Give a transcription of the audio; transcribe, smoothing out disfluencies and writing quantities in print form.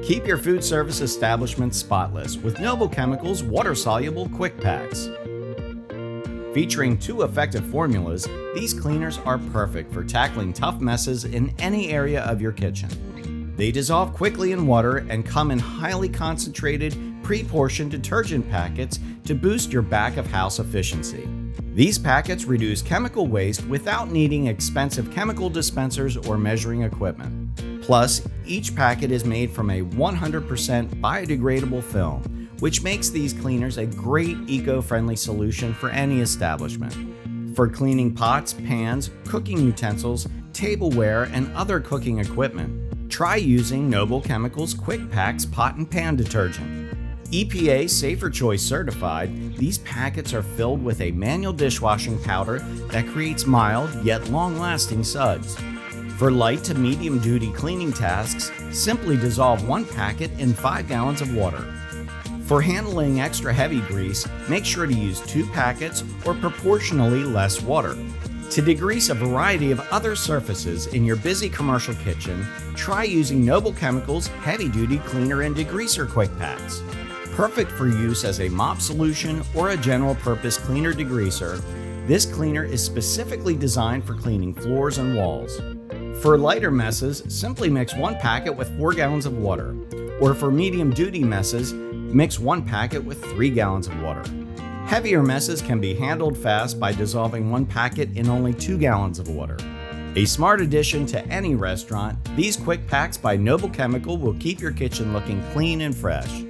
Keep your food service establishment spotless with Noble Chemicals water-soluble QuikPacks. Featuring 2 effective formulas, these cleaners are perfect for tackling tough messes in any area of your kitchen. They dissolve quickly in water and come in highly concentrated, pre-portioned detergent packets to boost your back-of-house efficiency. These packets reduce chemical waste without needing expensive chemical dispensers or measuring equipment. Plus, each packet is made from a 100% biodegradable film, which makes these cleaners a great eco-friendly solution for any establishment. For cleaning pots, pans, cooking utensils, tableware, and other cooking equipment, try using Noble Chemicals QuikPacks Pot and Pan Detergent. EPA Safer Choice certified, these packets are filled with a manual dishwashing powder that creates mild yet long-lasting suds. For light to medium duty cleaning tasks, simply dissolve 1 packet in 5 gallons of water. For handling extra heavy grease, make sure to use 2 packets or proportionally less water. To degrease a variety of other surfaces in your busy commercial kitchen, try using Noble Chemicals Heavy Duty Cleaner and Degreaser QuikPacks. Perfect for use as a mop solution or a general purpose cleaner degreaser, this cleaner is specifically designed for cleaning floors and walls. For lighter messes, simply mix 1 packet with 4 gallons of water, or for medium-duty messes, mix 1 packet with 3 gallons of water. Heavier messes can be handled fast by dissolving 1 packet in only 2 gallons of water. A smart addition to any restaurant, these QuikPacks by Noble Chemical will keep your kitchen looking clean and fresh.